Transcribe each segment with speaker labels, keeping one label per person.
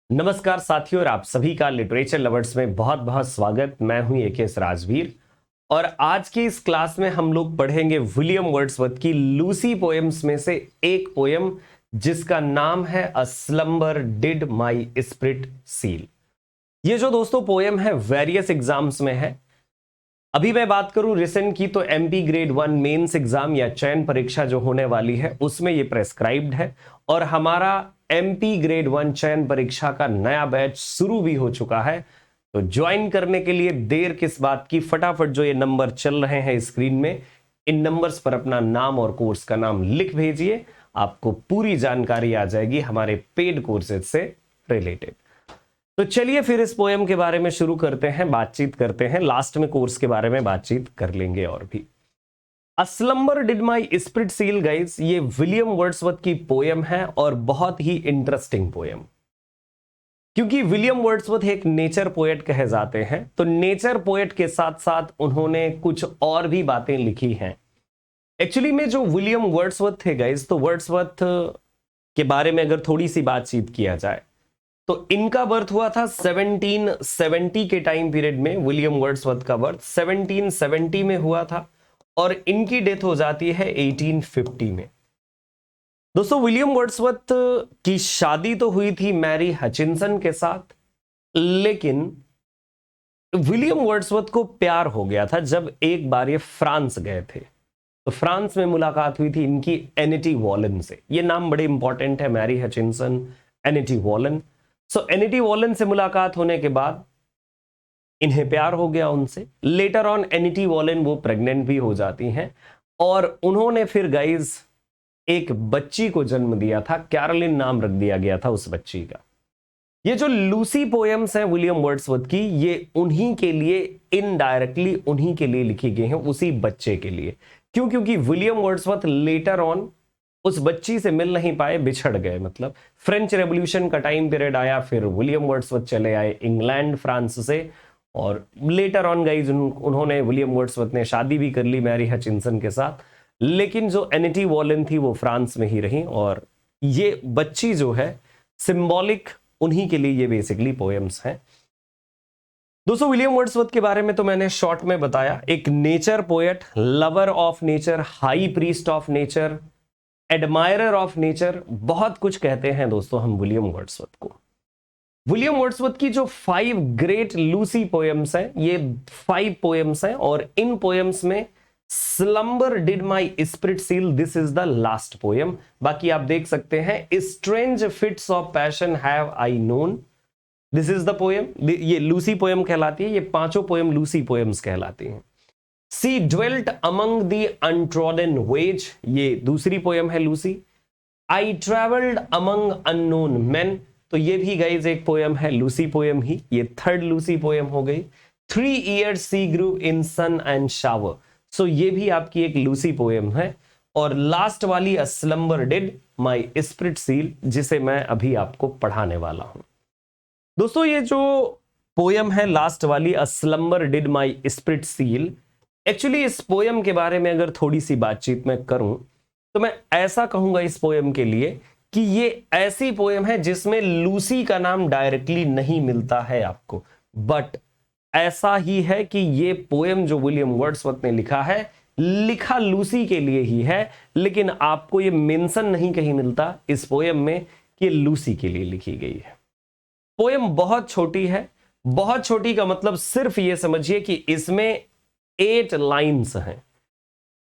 Speaker 1: नमस्कार साथियों, और आप सभी का लिटरेचर लवर्स में बहुत बहुत स्वागत। मैं हूं एकेएस राजवीर और आज की इस क्लास में हम लोग पढ़ेंगे विलियम वर्ड्सवर्थ की लूसी पोएम्स में से एक पोएम जिसका नाम है a slumber did my spirit seal. ये जो दोस्तों पोएम है वेरियस एग्जाम्स में है। अभी मैं बात करूं रिसेंट की तो एमपी ग्रेड 1 मेंस एग्जाम या चयन परीक्षा जो होने वाली है उसमें ये प्रेस्क्राइब्ड है, और हमारा एमपी ग्रेड 1 चयन परीक्षा का नया बैच शुरू भी हो चुका है। तो ज्वाइन करने के लिए देर किस बात की, फटाफट जो ये नंबर चल रहे हैं स्क्रीन में, इन नंबर्स पर अपना नाम और कोर्स का नाम लिख भेजिए। आपको पूरी जानकारी आ जाएगी हमारे पेड कोर्सेज से रिलेटेड। तो चलिए फिर इस पोएम के बारे में शुरू करते हैं, बातचीत करते हैं। लास्ट में कोर्स के बारे में बातचीत कर लेंगे और भी। A slumber did my spirit seal guys, ये विलियम वर्ड्सवर्थ की पोएम है और बहुत ही इंटरेस्टिंग पोएम, क्योंकि विलियम वर्ड्सवर्थ एक नेचर पोएट कहे जाते हैं। तो नेचर पोएट के साथ साथ उन्होंने कुछ और भी बातें लिखी हैं। एक्चुअली में जो विलियम वर्ड्सवर्थ थे गाइस, तो वर्ड्सवर्थ के बारे में अगर थोड़ी सी बातचीत किया जाए तो इनका बर्थ हुआ था 1770 के टाइम पीरियड में। विलियम वर्ड्सवर्थ का बर्थ 1770 में हुआ था और इनकी डेथ हो जाती है 1850 में। दोस्तों विलियम वर्ड्सवर्थ की शादी तो हुई थी मैरी हचिंसन के साथ, लेकिन विलियम वर्ड्सवर्थ को प्यार हो गया था जब एक बार ये फ्रांस गए थे। तो फ्रांस में मुलाकात हुई थी इनकी एनिटी वॉलन से। ये नाम बड़े इंपॉर्टेंट है, मैरी हचिंसन, एनिटी वॉलन। सो एनिटी वॉलन से मुलाकात होने के बाद इन्हें प्यार हो गया उनसे। लेटर ऑन एनिटी वॉलन वो प्रेग्नेंट भी हो जाती हैं और उन्होंने फिर गाइज एक बच्ची को जन्म दिया था। कैरोलिन नाम रख दिया गया था उस बच्ची का। ये जो लूसी पोएम्स हैं विलियम वर्ड्सवर्थ की, ये उन्हीं के लिए, इनडायरेक्टली उन्हीं के लिए लिखी गई हैं, उसी बच्चे के लिए। क्यों? क्योंकि विलियम वर्ड्सवर्थ लेटर ऑन उस बच्ची से मिल नहीं पाए, बिछड़ गए। मतलब फ्रेंच रेवोल्यूशन का टाइम पीरियड आया, फिर विलियम वर्ड्सवर्थ चले आए इंग्लैंड फ्रांस से, और लेटर ऑन गाइज उन्होंने, विलियम वर्ड्सवर्थ ने शादी भी कर ली मैरी हचिंसन के साथ। लेकिन जो एनिटी वॉलन थी वो फ्रांस में ही रही, और ये बच्ची जो है सिंबॉलिक उन्हीं के लिए ये बेसिकली पोएम्स हैं। दोस्तों विलियम वर्ड्सवर्थ के बारे में तो मैंने शॉर्ट में बताया। एक nature poet, lover of nature, high priest of nature, admirer of nature, बहुत कुछ कहते हैं दोस्तों हम विलियम वर्ड्सवर्थ को। विलियम वर्ड्सवर्थ की जो 5 ग्रेट लूसी पोएम्स हैं, ये 5 पोएम्स हैं, और इन पोएम्स में slumber did my spirit seal, this is the last poem. बाकी आप देख सकते हैं strange fits of passion have I known, this is the poem. ये लूसी पोएम कहलाती है। ये पांचों पोएम लूसी पोएम्स कहलाती हैं। सी ड्वेल्ट अमंग द अनट्रॉडन वेज, ये दूसरी पोएम है Lucy. I travelled among unknown main, तो ये भी गाइज एक पोएम है, लूसी पोएम ही। ये थर्ड लूसी पोएम हो गई। 3 years she grew in sun and shower, so ये भी आपकी एक लूसी पोएम है। और लास्ट वाली a slumber did my spirit seal, जिसे मैं अभी आपको पढ़ाने वाला हूं। दोस्तों ये जो पोएम है लास्ट वाली a slumber did my spirit seal, actually इस पोएम के बारे में अगर थोड़ी सी बातचीत मैं करूं तो मैं ऐसा कहूंगा इस पोएम के लिए कि ये ऐसी पोएम है जिसमें लूसी का नाम डायरेक्टली नहीं मिलता है आपको, बट ऐसा ही है कि ये पोएम जो विलियम वर्ड्सवर्थ ने लिखा है, लिखा लूसी के लिए ही है, लेकिन आपको ये मेंशन नहीं कहीं मिलता इस पोएम में कि ये लूसी के लिए लिखी गई है। पोएम बहुत छोटी है। बहुत छोटी का मतलब सिर्फ ये समझिए कि इसमें 8 लाइन्स हैं।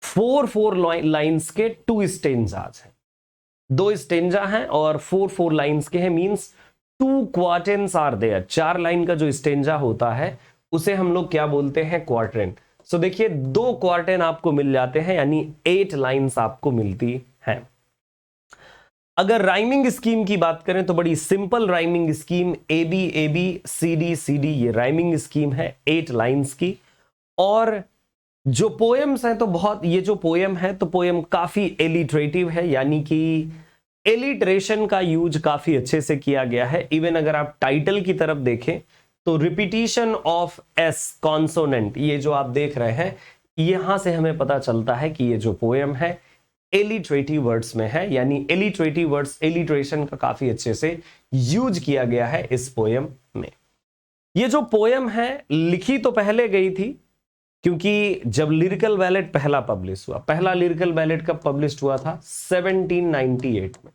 Speaker 1: 4 लाइन्स के 2 स्टेंजाज हैं, 2 स्टेंजा हैं और 4 लाइन्स के हैं, मींस 2 क्वार्टेंस आर देयर। 4 लाइन का जो स्टेंजा होता है उसे हम लोग क्या बोलते हैं? क्वार्टेन। सो देखिए 2 क्वार्टेन आपको मिल जाते हैं, यानी 8 लाइन्स आपको मिलती हैं। अगर राइमिंग स्कीम की बात करें तो बड़ी simple rhyming scheme, A B A B C D C D, ये राइमिंग स्कीम है 8 लाइन्स की। और जो पोएम्स हैं तो बहुत, ये जो पोएम है तो पोएम काफी एलिटरेटिव है, यानी कि एलिटरेशन का यूज काफी अच्छे से किया गया है। इवन अगर आप टाइटल की तरफ देखें तो रिपीटिशन ऑफ एस कॉन्सोनेंट, ये जो आप देख रहे हैं, यहां से हमें पता चलता है कि ये जो पोएम है एलिटरेटिव वर्ड्स में है, यानी एलिटरेटिव वर्ड्स, एलिट्रेशन का काफी अच्छे से यूज किया गया है इस पोयम में। ये जो पोयम है लिखी तो पहले गई थी, क्योंकि जब लिरिकल बैलेट पहला पब्लिश हुआ, पहला लिरिकल बैलेट कब पब्लिश हुआ था? 1798 में।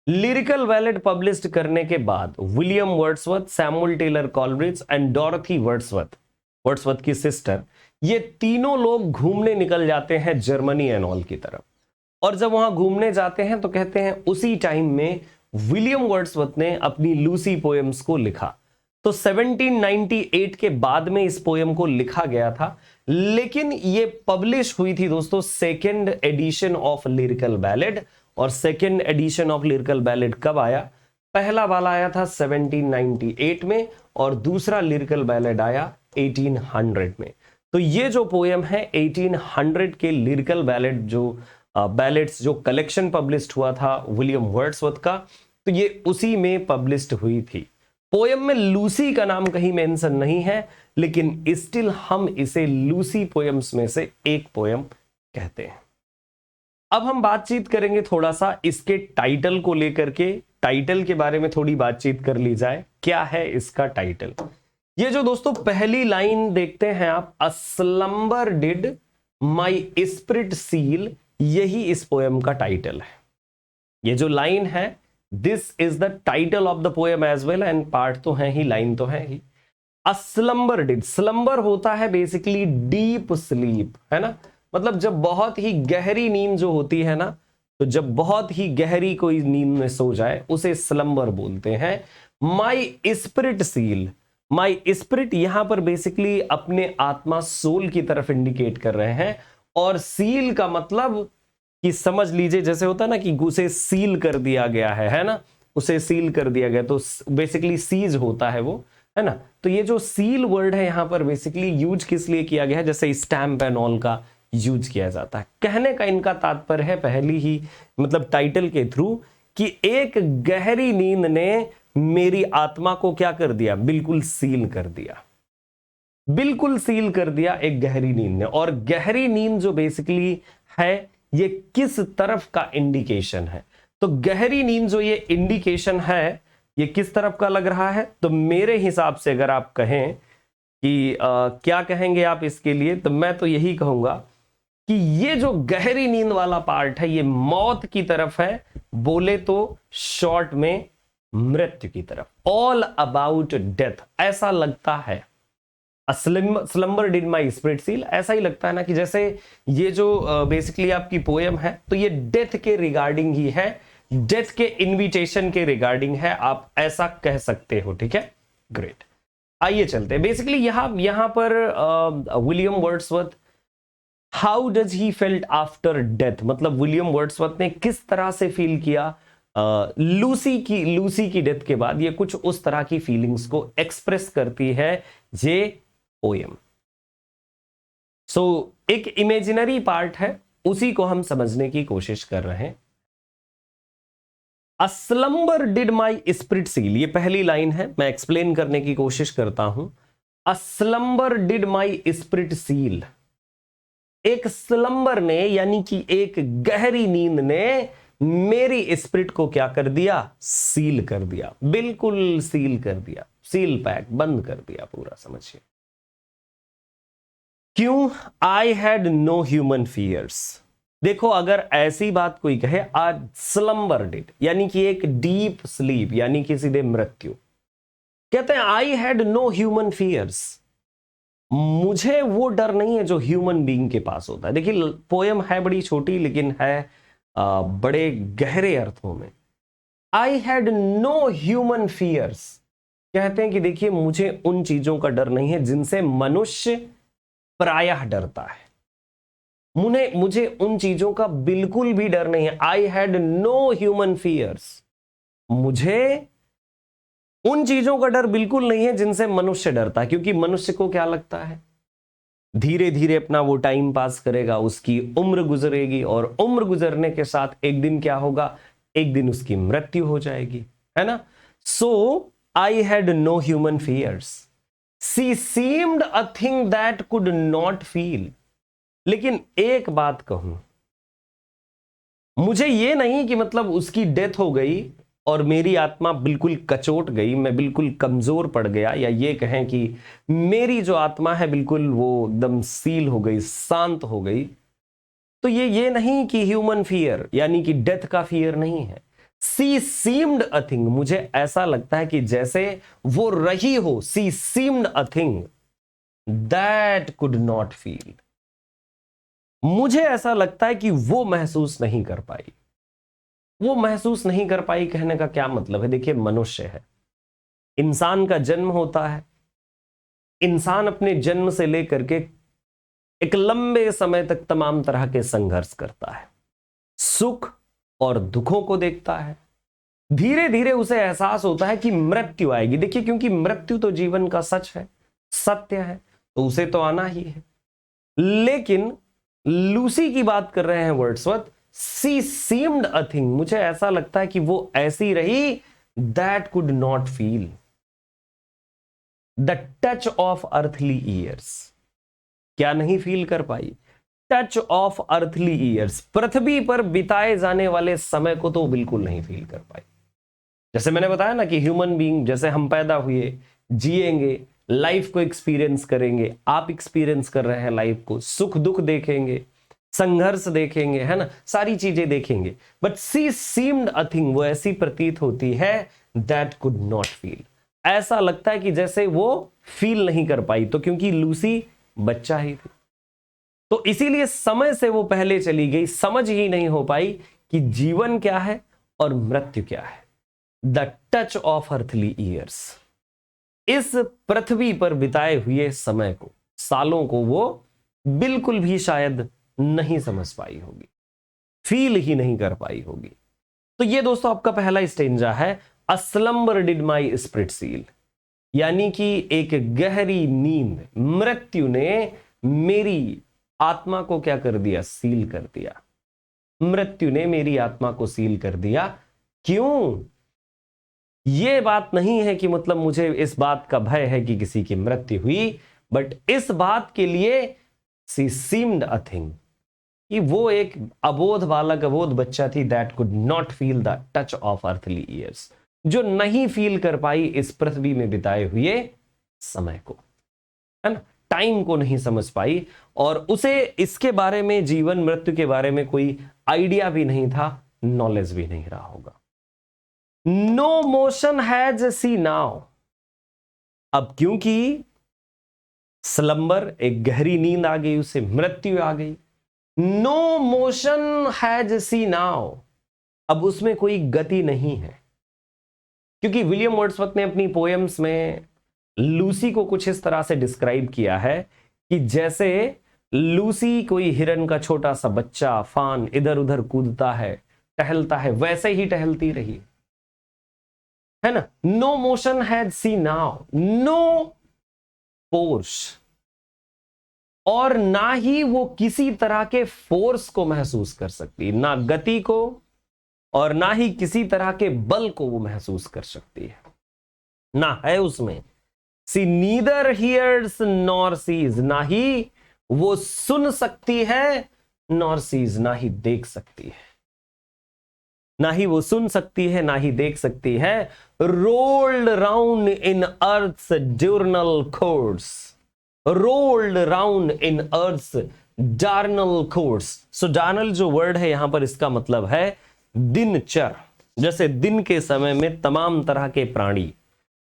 Speaker 1: लिरिकल बैलेट पब्लिश करने के बाद William Wordsworth, Samuel Taylor Coleridge and Dorothy Wordsworth, Wordsworth की सिस्टर, ये तीनों लोग घूमने निकल जाते हैं जर्मनी एंड ऑल की तरफ। और जब वहां घूमने जाते हैं तो कहते हैं उसी टाइम में विलियम वर्ड्सवर्थ ने अपनी लूसी पोएम्स को लिखा। तो 1798 के बाद में इस पोएम को लिखा गया था, लेकिन ये पब्लिश हुई थी दोस्तों second edition of lyrical ballad. और second edition of lyrical ballad कब आया? पहला वाला आया था 1798 में और दूसरा लिरिकल बैलेड आया 1800 में। तो ये जो पोएम है 1800 के लिरिकल बैलेड जो बैलेट्स जो कलेक्शन पब्लिश्ड हुआ था विलियम वर्ड्सवर्थ का, तो ये उसी में पब्लिश्ड हुई थी। पोएम में लूसी का नाम कहीं मेंशन नहीं है, लेकिन स्टिल हम इसे लूसी पोएम्स में से एक पोएम कहते हैं। अब हम बातचीत करेंगे थोड़ा सा इसके टाइटल को लेकर के, टाइटल के बारे में थोड़ी बातचीत कर ली जाए। क्या है इसका टाइटल? ये जो दोस्तों पहली लाइन देखते हैं आप, a slumber did my spirit seal, यही इस पोएम का टाइटल है। ये जो लाइन है, this is the title of the poem as well, and part तो है ही, लाइन तो है ही। अ स्लम्बर डिड, स्लम्बर होता है बेसिकली डीप स्लीप, है ना, मतलब जब बहुत ही गहरी नींद जो होती है ना, तो जब बहुत ही गहरी कोई नींद में सो जाए उसे स्लम्बर बोलते हैं। माई स्पिरिट सील, माई स्पिरिट यहां पर बेसिकली अपने आत्मा, सोल की तरफ इंडिकेट कर रहे हैं। और सील का मतलब कि समझ लीजिए जैसे होता है ना कि उसे सील कर दिया गया है ना, उसे सील कर दिया गया, तो बेसिकली सीज होता है वो, है ना। तो ये जो सील वर्ड है यहां पर बेसिकली यूज किस लिए किया गया है? जैसे स्टैम्प एंड ऑल का यूज किया जाता है। कहने का इनका तात्पर्य है पहली ही मतलब टाइटल के थ्रू कि एक गहरी नींद ने मेरी आत्मा को क्या कर दिया? बिल्कुल सील कर दिया, बिल्कुल सील कर दिया एक गहरी नींद ने। और गहरी नींद जो बेसिकली है ये किस तरफ का इंडिकेशन है? तो गहरी नींद जो ये इंडिकेशन है ये किस तरफ का लग रहा है? तो मेरे हिसाब से अगर आप कहें कि क्या कहेंगे आप इसके लिए, तो मैं तो यही कहूंगा कि ये जो गहरी नींद वाला पार्ट है ये मौत की तरफ है, बोले तो शॉर्ट में मृत्यु की तरफ, ऑल अबाउट डेथ ऐसा लगता है। Slumber did my spirit seal, ऐसा ही लगता है ना कि जैसे ये जो बेसिकली आपकी पोएम है तो ये डेथ के रिगार्डिंग ही है, डेथ के इनविटेशन के रिगार्डिंग है, आप ऐसा कह सकते हो। ठीक है, ग्रेट। आइए चलते हैं। बेसिकली यहां पर William Wordsworth, how does he felt after death, मतलब विलियम वर्ड्सवर्थ ने किस तरह से फील किया लूसी की डेथ के बाद, ये कुछ उस तरह की फीलिंग्स को एक्सप्रेस करती है ये पोएम। सो एक इमेजिनरी पार्ट है, उसी को हम समझने की कोशिश कर रहे हैं। A slumber did my spirit seal, ये पहली लाइन है, मैं एक्सप्लेन करने की कोशिश करता हूं। A slumber did my spirit seal, एक स्लम्बर ने यानी कि एक गहरी नींद ने मेरी स्पिरिट को क्या कर दिया? सील कर दिया, बिल्कुल सील कर दिया, सील पैक, बंद कर दिया पूरा, समझिए। क्यों? I had no human fears. देखो अगर ऐसी बात कोई कहे, आज स्लम्बर डिड यानी कि एक डीप स्लीप यानी कि सीधे मृत्यु, कहते हैं I had no human fears, मुझे वो डर नहीं है जो ह्यूमन बीइंग के पास होता है। देखिए पोयम है बड़ी छोटी लेकिन है बड़े गहरे अर्थों में। I had no human fears, कहते हैं कि देखिए मुझे उन चीजों का डर नहीं है जिनसे मनुष्य प्रायः डरता है, मुझे उन चीजों का बिल्कुल भी डर नहीं है। I had no human fears, मुझे उन चीजों का डर बिल्कुल नहीं है जिनसे मनुष्य डरता है, क्योंकि मनुष्य को क्या लगता है? धीरे धीरे अपना वो टाइम पास करेगा, उसकी उम्र गुजरेगी और उम्र गुजरने के साथ एक दिन क्या होगा? एक दिन उसकी मृत्यु हो जाएगी, है ना। So I had no human fears, she seemed a thing that could not feel. लेकिन एक बात कहूं, मुझे ये नहीं कि मतलब उसकी डेथ हो गई और मेरी आत्मा बिल्कुल कचोट गई, मैं बिल्कुल कमजोर पड़ गया, या ये कहें कि मेरी जो आत्मा है बिल्कुल वो एकदम सील हो गई, शांत हो गई। तो ये नहीं कि ह्यूमन फियर यानी कि डेथ का फियर नहीं है। सी सीम्ड अ थिंग, मुझे ऐसा लगता है कि जैसे वो रही हो, she seemed a thing that could not feel. मुझे ऐसा लगता है कि वो महसूस नहीं कर पाई। वो महसूस नहीं कर पाई कहने का क्या मतलब है? देखिए, मनुष्य है, इंसान का जन्म होता है, इंसान अपने जन्म से लेकर के एक लंबे समय तक तमाम तरह के संघर्ष करता है, सुख और दुखों को देखता है। धीरे धीरे उसे एहसास होता है कि मृत्यु आएगी। देखिए, क्योंकि मृत्यु तो जीवन का सच है, सत्य है, तो उसे तो आना ही है। लेकिन लूसी की बात कर रहे हैं Wordsworth, she seemed a thing, मुझे ऐसा लगता है कि वो ऐसी रही that could not feel the touch of earthly years. क्या नहीं फील कर पाई? टच ऑफ अर्थली ईयर्स, पृथ्वी पर बिताए जाने वाले समय को तो बिल्कुल नहीं फील कर पाई। जैसे मैंने बताया ना कि ह्यूमन बीइंग, जैसे हम पैदा हुए, जिएंगे, लाइफ को एक्सपीरियंस करेंगे, आप एक्सपीरियंस कर रहे हैं लाइफ को, सुख दुख देखेंगे, संघर्ष देखेंगे, है ना, सारी चीजें देखेंगे। But she seemed a thing, वो ऐसी प्रतीत होती है दैट कुड नॉट फील। ऐसा लगता है कि जैसे वो फील नहीं कर पाई, तो क्योंकि लूसी बच्चा ही थी, तो इसीलिए समय से वो पहले चली गई, समझ ही नहीं हो पाई कि जीवन क्या है और मृत्यु क्या है। The touch of earthly years, इस पृथ्वी पर बिताए हुए समय को, सालों को वो बिल्कुल भी शायद नहीं समझ पाई होगी, फील ही नहीं कर पाई होगी। तो ये दोस्तों आपका पहला स्टेंजा है, a slumber did my spirit seal, यानी कि एक गहरी नींद, मृत्यु ने मेरी आत्मा को क्या कर दिया? सील कर दिया। मृत्यु ने मेरी आत्मा को सील कर दिया। क्यों? ये बात नहीं है कि मतलब मुझे इस बात का भय है कि किसी की मृत्यु हुई, बट इस बात के लिए सी सीम्ड अ थिंग, कि वो एक अबोध बालक, अबोध बच्चा थी, that could not feel the touch of earthly years, जो नहीं फील कर पाई इस पृथ्वी में बिताए हुए समय को, है ना, टाइम को नहीं समझ पाई, और उसे इसके बारे में, जीवन मृत्यु के बारे में कोई आइडिया भी नहीं था, नॉलेज भी नहीं रहा होगा। No motion has she now, अब क्योंकि स्लंबर, एक गहरी नींद आ गई, उसे मृत्यु आ गई। No motion has she now, अब उसमें कोई गति नहीं है। क्योंकि विलियम वर्ड्सवर्थ ने अपनी पोएम्स में लूसी को कुछ इस तरह से डिस्क्राइब किया है कि जैसे लूसी कोई हिरन का छोटा सा बच्चा, फान इधर उधर कूदता है, टहलता है, वैसे ही टहलती रही, है ना। No motion has she now, no force, और ना ही वो किसी तरह के फोर्स को महसूस कर सकती, ना गति को और ना ही किसी तरह के बल को वो महसूस कर सकती है, ना है उसमें। सी नीदर हियर्स नॉर सीज, ना ही वो सुन सकती है, नॉर सीज, ना ही देख सकती है, ना ही वो सुन सकती है, ना ही देख सकती है। Rolled round in earth's diurnal course, rolled round in earth's diurnal course. So diurnal जो वर्ड है यहां पर, इसका मतलब है दिनचर। जैसे दिन के समय में तमाम तरह के प्राणी,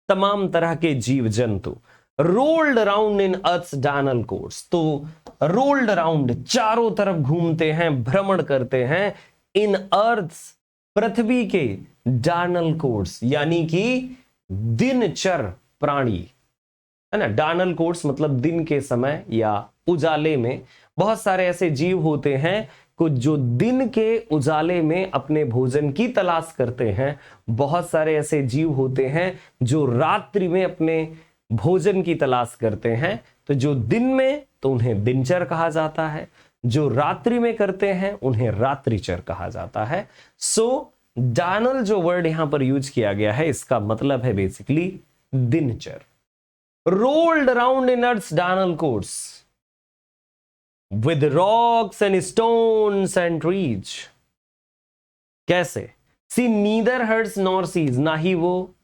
Speaker 1: तमाम तरह के जीव जंतु rolled round in earth's diurnal course, तो रोल्ड राउंड, चारों तरफ घूमते हैं, भ्रमण करते हैं, इन अर्थ्स, पृथ्वी के, डार्नल कोर्स यानी कि दिनचर प्राणी, है ना। डार्नल कोर्स मतलब दिन के समय या उजाले में बहुत सारे ऐसे जीव होते हैं कुछ जो दिन के उजाले में अपने भोजन की तलाश करते हैं, बहुत सारे ऐसे जीव होते हैं जो रात्रि में अपने भोजन की तलाश करते हैं। तो जो दिन में, तो उन्हें दिनचर कहा जाता है, जो रात्रि में करते हैं उन्हें रात्रिचर कहा जाता है। सो डार्नल जो वर्ड यहां पर यूज किया गया है, इसका मतलब है basically दिनचर। rolled around in earth's darnel course with rocks and stones and trees, कैसे? सी नीदर हर्ट्स नॉर सीज, ना ही वो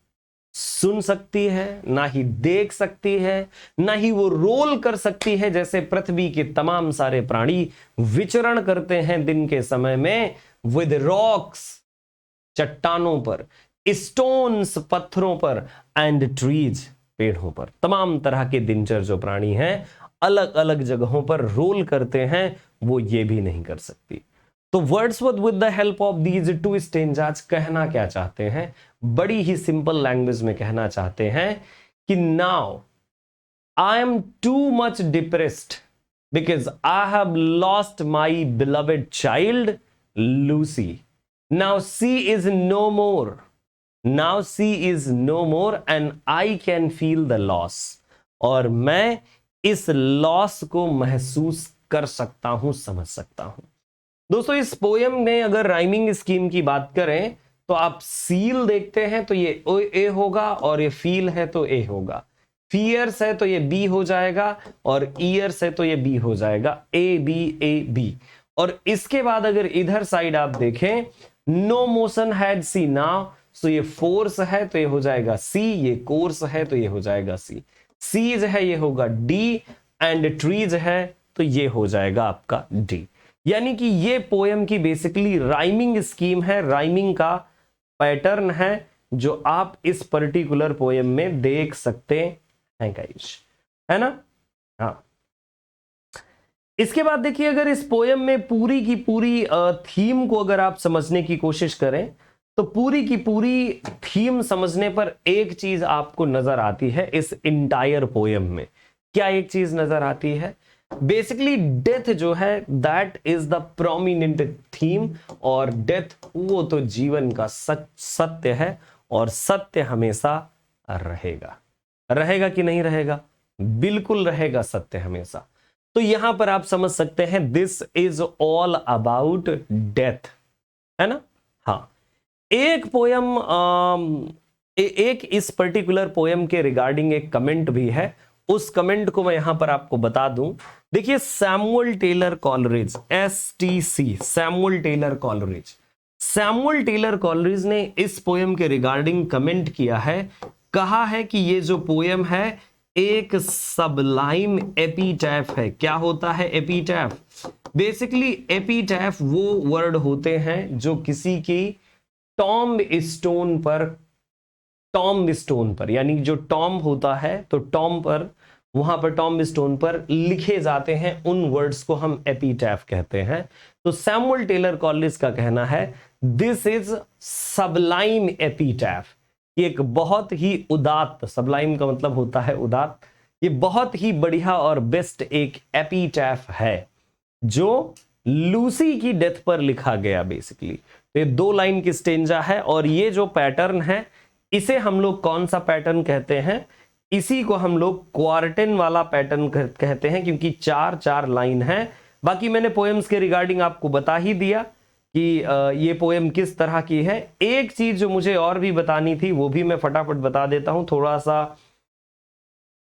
Speaker 1: सुन सकती है, ना ही देख सकती है, ना ही वो रोल कर सकती है जैसे पृथ्वी के तमाम सारे प्राणी विचरण करते हैं दिन के समय में विद रॉक्स, चट्टानों पर, स्टोन्स, पत्थरों पर, एंड ट्रीज, पेड़ों पर। तमाम तरह के दिनचर जो प्राणी हैं अलग अलग जगहों पर रोल करते हैं, वो ये भी नहीं कर सकती। तो Wordsworth with the help of these two stanzas कहना क्या चाहते हैं? बड़ी ही सिंपल लैंग्वेज में कहना चाहते हैं कि now I am too much depressed because I have lost my beloved child Lucy. Now she is no more, now she is no more and I can feel the loss. और मैं इस loss को महसूस कर सकता हूं, समझ सकता हूं। दोस्तों इस पोयम में अगर राइमिंग स्कीम की बात करें तो आप सील देखते हैं तो ये ए होगा, और ये फील है तो ए होगा, फियर्स है तो ये बी हो जाएगा, और ईयर्स है तो ये बी हो जाएगा, ए बी। और इसके बाद अगर इधर साइड आप देखें, no motion had she now, so ये फोर्स है तो ये हो जाएगा सी, ये कोर्स है तो ये हो जाएगा सी, सीज है ये होगा डी, एंड ट्रीज है तो ये हो जाएगा आपका डी। यानी कि ये पोयम की बेसिकली राइमिंग स्कीम है, राइमिंग का पैटर्न है जो आप इस पर्टिकुलर पोयम में देख सकते हैं गाइस, है ना? हाँ, इसके बाद देखिए अगर इस पोयम में पूरी की पूरी थीम को अगर आप समझने की कोशिश करें तो पूरी की पूरी थीम समझने पर एक चीज आपको नजर आती है इस इंटायर पोयम में। क्या एक चीज नजर आती है? बेसिकली डेथ जो है that is the prominent theme, और डेथ वो तो जीवन का सत्य है, और सत्य हमेशा रहेगा। रहेगा कि नहीं रहेगा? बिल्कुल रहेगा सत्य हमेशा। तो यहां पर आप समझ सकते हैं this is all about death, है ना? हाँ, एक पोयम एक इस पर्टिकुलर पोयम के रिगार्डिंग एक कमेंट भी है, उस कमेंट को मैं यहां पर आपको बता दूं। देखिए Samuel Taylor Coleridge, STC, Samuel Taylor Coleridge, Samuel Taylor Coleridge ने इस पोयम के रिगार्डिंग कमेंट किया है, कहा है कि ये जो पोयम है एक सबलाइम एपीटैफ है। क्या होता है एपीटैफ? बेसिकली एपीटैफ वो वर्ड होते हैं जो किसी की टॉम्ब स्टोन पर, यानी जो टॉम्ब होता है तो टॉम्ब पर, वहां पर टॉम्ब स्टोन पर लिखे जाते हैं, उन वर्ड्स को हम एपीटैफ कहते हैं। तो सैमुअल टेलर कॉलरिज का कहना है दिस इज सबलाइम एपीटैफ, एक बहुत ही उदात्त, सबलाइम का मतलब होता है उदात्त, ये बहुत ही बढ़िया और बेस्ट एक एपीटैफ है जो लूसी की डेथ पर लिखा गया। बेसिकली तो ये 2 लाइन की स्टेंजा है, और ये जो पैटर्न है इसे हम लोग कौन सा पैटर्न कहते हैं? इसी को हम लोग क्वार्टेन वाला पैटर्न कहते हैं, क्योंकि 4-4 लाइन है। बाकी मैंने पोएम्स के रिगार्डिंग आपको बता ही दिया कि ये पोएम किस तरह की है। एक चीज जो मुझे और भी बतानी थी वो भी मैं फटाफट बता देता हूं, थोड़ा सा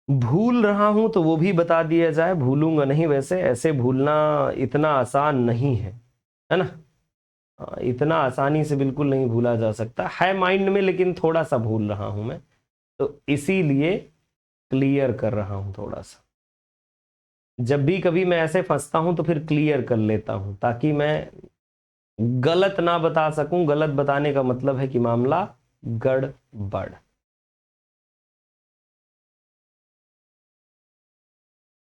Speaker 1: भूल रहा हूं तो वो भी बता दिया जाए, भूलूंगा नहीं, वैसे ऐसे भूलना इतना आसान नहीं है ना? इतना आसानी से बिल्कुल नहीं भूला जा सकता है माइंड में, लेकिन थोड़ा सा भूल रहा हूं मैं, तो इसीलिए क्लियर कर रहा हूं थोड़ा सा। जब भी कभी मैं ऐसे फंसता हूं तो फिर क्लियर कर लेता हूं, ताकि मैं गलत ना बता सकूं। गलत बताने का मतलब है कि मामला गड़बड़।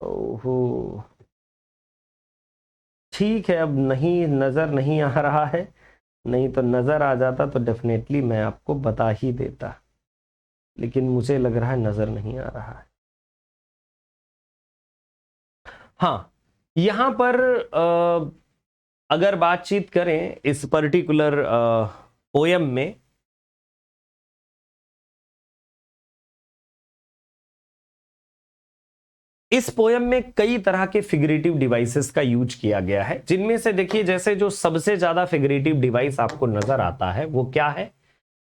Speaker 1: ओहो, ठीक है, अब नहीं नजर नहीं आ रहा है, नहीं तो नजर आ जाता तो डेफिनेटली मैं आपको बता ही देता, लेकिन मुझे लग रहा है नजर नहीं आ रहा है। हाँ, यहां पर अगर बातचीत करें इस पर्टिकुलर पोयम में, इस पोयम में कई तरह के फिगरेटिव डिवाइसेस का यूज किया गया है, जिनमें से देखिए जैसे जो सबसे ज्यादा फिगरेटिव डिवाइस आपको नजर आता है वो क्या है?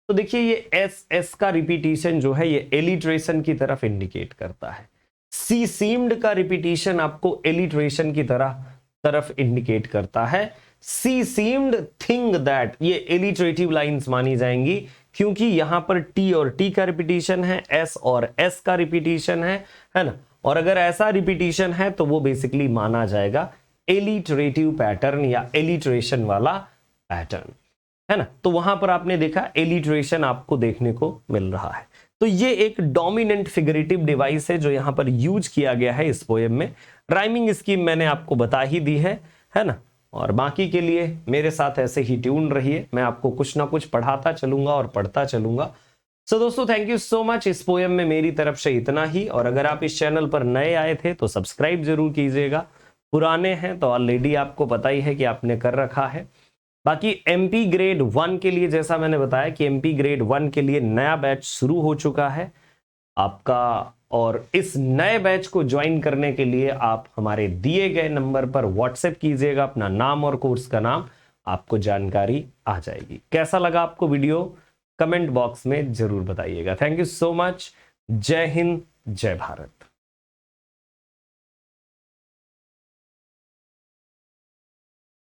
Speaker 1: तो देखिए ये एस का रिपीटिशन जो है ये एलिट्रेशन की तरफ इंडिकेट करता है। सी सीम्ड का रिपीटिशन आपको एलिट्रेशन की तरफ इंडिकेट करता है। सी सीम्ड थिंग दैट, ये एलिटरेटिव लाइंस मानी जाएंगी क्योंकि यहां पर टी और टी का रिपीटिशन है, एस और एस का रिपीटिशन है ना। और अगर ऐसा रिपीटिशन है तो वो बेसिकली माना जाएगा एलिटरेटिव पैटर्न या एलिटरेशन वाला पैटर्न, है ना। तो वहां पर आपने देखा एलिटरेशन आपको देखने को मिल रहा है। तो ये एक डोमिनेंट फिगरेटिव डिवाइस है जो यहां पर यूज किया गया है इस पोएम में। राइमिंग स्कीम मैंने आपको बता ही दी है ना। और बाकी के लिए मेरे साथ ऐसे ही ट्यून रहिए, मैं आपको कुछ ना कुछ पढ़ाता चलूंगा और पढ़ता चलूंगा। सो दोस्तों, थैंक यू सो मच। इस पोएम में मेरी तरफ से इतना ही। और अगर आप इस चैनल पर नए आए थे तो सब्सक्राइब जरूर कीजिएगा, पुराने हैं तो ऑलरेडी आपको पता ही है कि आपने कर रखा है। बाकी एमपी ग्रेड 1 के लिए जैसा मैंने बताया कि एमपी ग्रेड 1 के लिए नया बैच शुरू हो चुका है आपका, और इस नए बैच को ज्वाइन करने के लिए आप हमारे दिए गए नंबर पर व्हाट्सएप कीजिएगा अपना नाम और कोर्स का नाम, आपको जानकारी आ जाएगी। कैसा लगा आपको वीडियो कमेंट बॉक्स में जरूर बताइएगा। Thank you so much. जय हिंद, जय भारत।